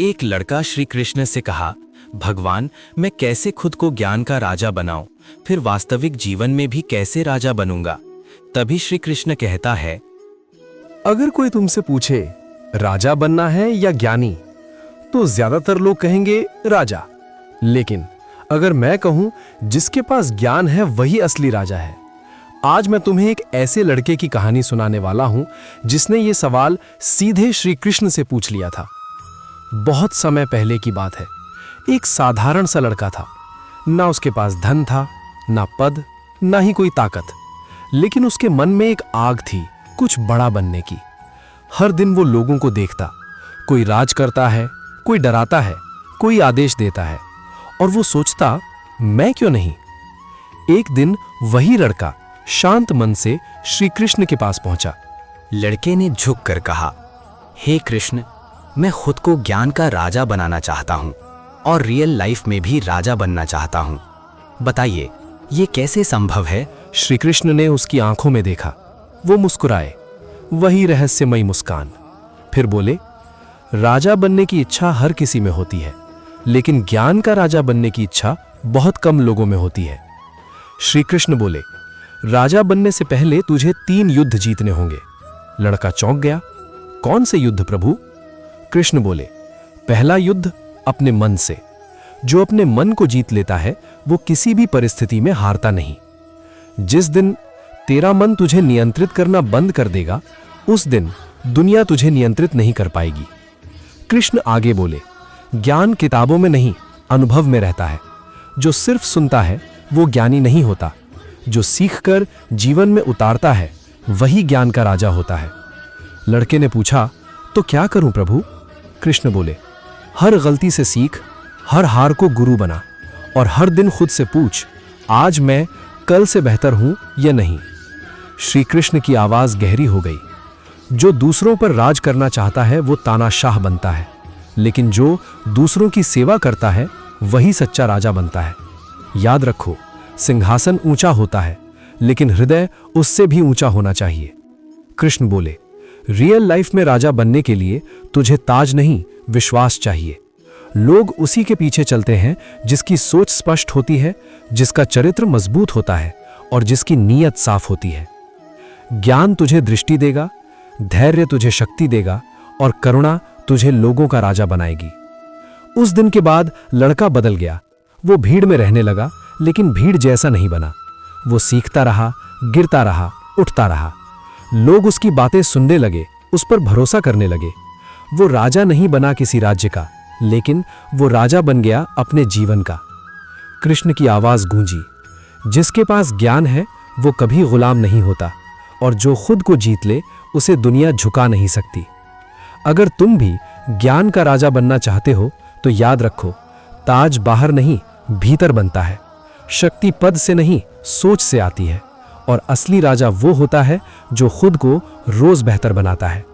एक लड़का श्री कृष्ण से कहा, भगवान, मैं कैसे खुद को ज्ञान का राजा बनाऊं, फिर वास्तविक जीवन में भी कैसे राजा बनूंगा। तभी श्री कृष्ण कहता है, अगर कोई तुमसे पूछे राजा बनना है या ज्ञानी, तो ज्यादातर लोग कहेंगे राजा। लेकिन अगर मैं कहूं जिसके पास ज्ञान है वही असली राजा है। आज मैं तुम्हें एक ऐसे लड़के की कहानी सुनाने वाला हूं जिसने ये सवाल सीधे श्री कृष्ण से पूछ लिया था। बहुत समय पहले की बात है। एक साधारण सा लड़का था। ना उसके पास धन था, ना पद, ना ही कोई ताकत, लेकिन उसके मन में एक आग थी कुछ बड़ा बनने की। हर दिन वो लोगों को देखता, कोई राज करता है, कोई डराता है, कोई आदेश देता है, और वो सोचता, मैं क्यों नहीं। एक दिन वही लड़का शांत मन से श्री कृष्ण के पास पहुंचा। लड़के ने झुककर कहा, हे कृष्ण, मैं खुद को ज्ञान का राजा बनाना चाहता हूं और रियल लाइफ में भी राजा बनना चाहता हूं। बताइए, ये कैसे संभव है। श्री कृष्ण ने उसकी आंखों में देखा। वो मुस्कुराए, वही रहस्यमयी मुस्कान। फिर बोले, राजा बनने की इच्छा हर किसी में होती है, लेकिन ज्ञान का राजा बनने की इच्छा बहुत कम लोगों में होती है। श्री कृष्ण बोले, राजा बनने से पहले तुझे 3 युद्ध जीतने होंगे। लड़का चौंक गया, कौन से युद्ध प्रभु। कृष्ण बोले, पहला युद्ध अपने मन से। जो अपने मन को जीत लेता है वो किसी भी परिस्थिति में हारता नहीं। जिस दिन तेरा मन तुझे नियंत्रित करना बंद कर देगा, उस दिन दुनिया तुझे नियंत्रित नहीं कर पाएगी। कृष्ण आगे बोले, ज्ञान किताबों में नहीं, अनुभव में रहता है। जो सिर्फ सुनता है वो ज्ञानी नहीं होता। जो सीखकर जीवन में उतारता है वही ज्ञान का राजा होता है। लड़के ने पूछा, तो क्या करूं प्रभु। कृष्ण बोले, हर गलती से सीख, हर हार को गुरु बना, और हर दिन खुद से पूछ, आज मैं कल से बेहतर हूं या नहीं। श्री कृष्ण की आवाज गहरी हो गई। जो दूसरों पर राज करना चाहता है वो तानाशाह बनता है, लेकिन जो दूसरों की सेवा करता है वही सच्चा राजा बनता है। याद रखो, सिंहासन ऊंचा होता है, लेकिन हृदय उससे भी ऊंचा होना चाहिए। कृष्ण बोले, रियल लाइफ में राजा बनने के लिए तुझे ताज नहीं, विश्वास चाहिए। लोग उसी के पीछे चलते हैं जिसकी सोच स्पष्ट होती है, जिसका चरित्र मजबूत होता है और जिसकी नीयत साफ होती है। ज्ञान तुझे दृष्टि देगा, धैर्य तुझे शक्ति देगा, और करुणा तुझे लोगों का राजा बनाएगी। उस दिन के बाद लड़का बदल गया। वो भीड़ में रहने लगा, लेकिन भीड़ जैसा नहीं बना। वो सीखता रहा, गिरता रहा, उठता रहा। लोग उसकी बातें सुनने लगे, उस पर भरोसा करने लगे। वो राजा नहीं बना किसी राज्य का, लेकिन वो राजा बन गया अपने जीवन का। कृष्ण की आवाज गूंजी, जिसके पास ज्ञान है वो कभी गुलाम नहीं होता, और जो खुद को जीत ले उसे दुनिया झुका नहीं सकती। अगर तुम भी ज्ञान का राजा बनना चाहते हो तो याद रखो, ताज बाहर नहीं भीतर बनता है। शक्ति पद से नहीं, सोच से आती है, और असली राजा वो होता है जो खुद को रोज बेहतर बनाता है।